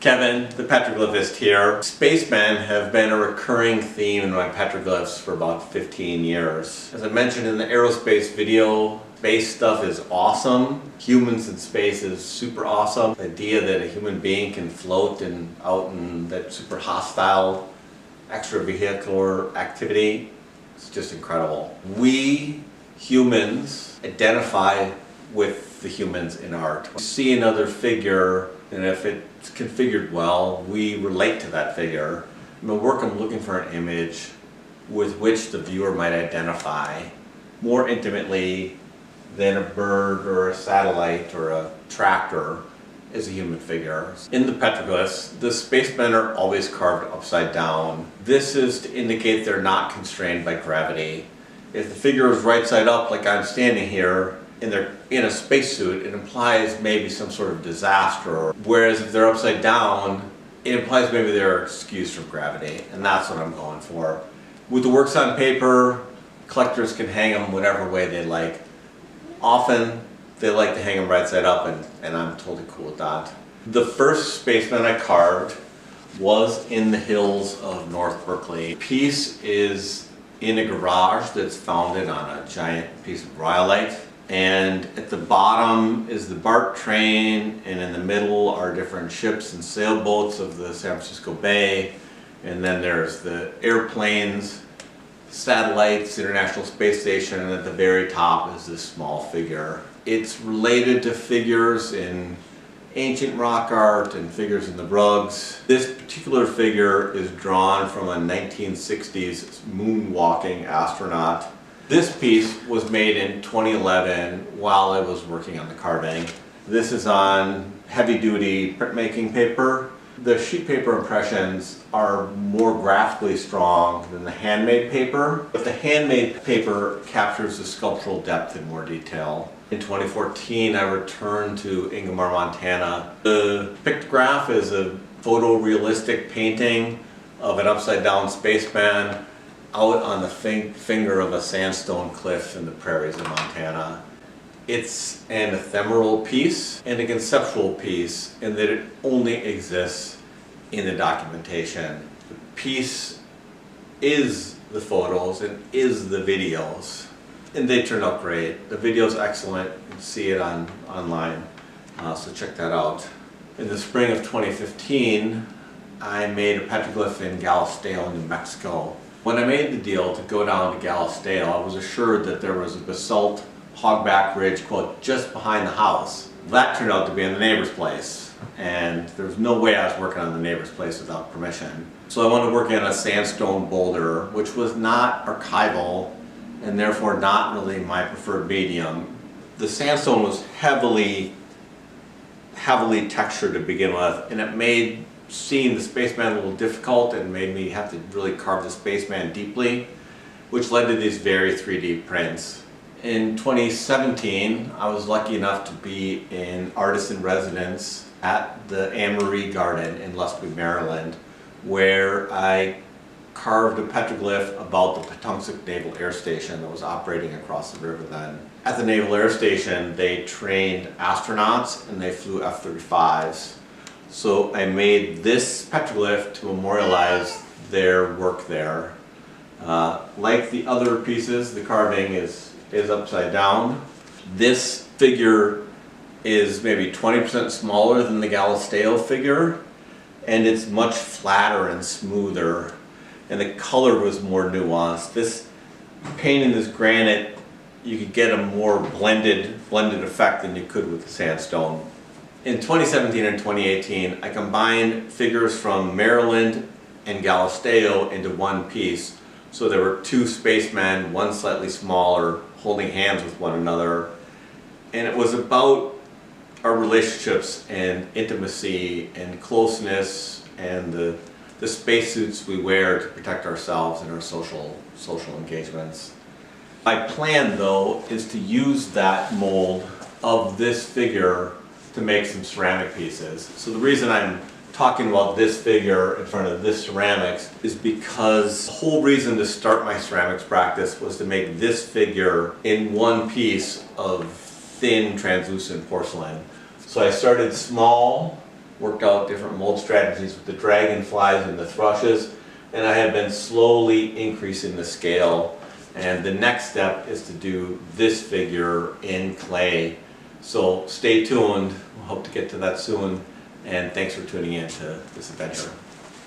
Kevin, the petroglyphist here. Spacemen have been a recurring theme in my petroglyphs for about 15 years. As I mentioned in the aerospace video, space stuff is awesome. Humans in space is super awesome. The idea that a human being can float and out in that super hostile extravehicular activity is just incredible. We humans identify with the humans in art. We see another figure, and if it's configured well, we relate to that figure. In my work, I'm looking for an image with which the viewer might identify more intimately than a bird or a satellite or a tractor is a human figure. In the petroglyphs, the spacemen are always carved upside down. This is to indicate they're not constrained by gravity. If the figure is right side up, like I'm standing here, and they're in a spacesuit, it implies maybe some sort of disaster. Whereas if they're upside down, it implies maybe they're excused from gravity, and that's what I'm going for. With the works on paper, collectors can hang them whatever way they like. Often, they like to hang them right side up, and I'm totally cool with that. The first spaceman I carved was in the hills of North Berkeley. The piece is in a garage that's founded on a giant piece of rhyolite. And at the bottom is the BART train, and in the middle are different ships and sailboats of the San Francisco Bay. And then there's the airplanes, satellites, International Space Station, and at the very top is this small figure. It's related to figures in ancient rock art and figures in the rugs. This particular figure is drawn from a 1960s moonwalking astronaut. This piece was made in 2011 while I was working on the carving. This is on heavy-duty printmaking paper. The sheet paper impressions are more graphically strong than the handmade paper, but the handmade paper captures the sculptural depth in more detail. In 2014, I returned to Ingomar, Montana. The pictograph is a photorealistic painting of an upside-down spaceman out on the finger of a sandstone cliff in the prairies of Montana. It's an ephemeral piece and a conceptual piece in that it only exists in the documentation. The piece is the photos and is the videos, and they turn out great. The video's excellent. You can see it online, so check that out. In the spring of 2015, I made a petroglyph in Galisteo, New Mexico. When I made the deal to go down to Galisteo, I was assured that there was a basalt hogback ridge, quote, just behind the house. That turned out to be in the neighbor's place, and there was no way I was working on the neighbor's place without permission. So I wanted to work in a sandstone boulder, which was not archival and therefore not really my preferred medium. The sandstone was heavily textured to begin with, and it made seeing the spaceman a little difficult and made me have to really carve the spaceman deeply, which led to these very 3D prints. In 2017, I was lucky enough to be in artist in residence at the Anne Marie Garden in Lusby, Maryland, where I carved a petroglyph about the Patuxent Naval Air Station that was operating across the river then. At the Naval Air Station, they trained astronauts and they flew F-35s. So I made this petroglyph to memorialize their work there. Like the other pieces, the carving is upside down. This figure is maybe 20% smaller than the Galisteo figure, and it's much flatter and smoother, and the color was more nuanced. This painting this granite, you could get a more blended effect than you could with the sandstone. In 2017 and 2018, I combined figures from Maryland and Galisteo into one piece. So there were two spacemen, one slightly smaller, holding hands with one another. And it was about our relationships and intimacy and closeness and the spacesuits we wear to protect ourselves and our social engagements. My plan, though, is to use that mold of this figure to make some ceramic pieces. So the reason I'm talking about this figure in front of this ceramics is because the whole reason to start my ceramics practice was to make this figure in one piece of thin translucent porcelain. So I started small worked out different mold strategies with the dragonflies and the thrushes, and I have been slowly increasing the scale. And the next step is to do this figure in clay. So stay tuned. We'll hope to get to that soon. And thanks for tuning in to this adventure.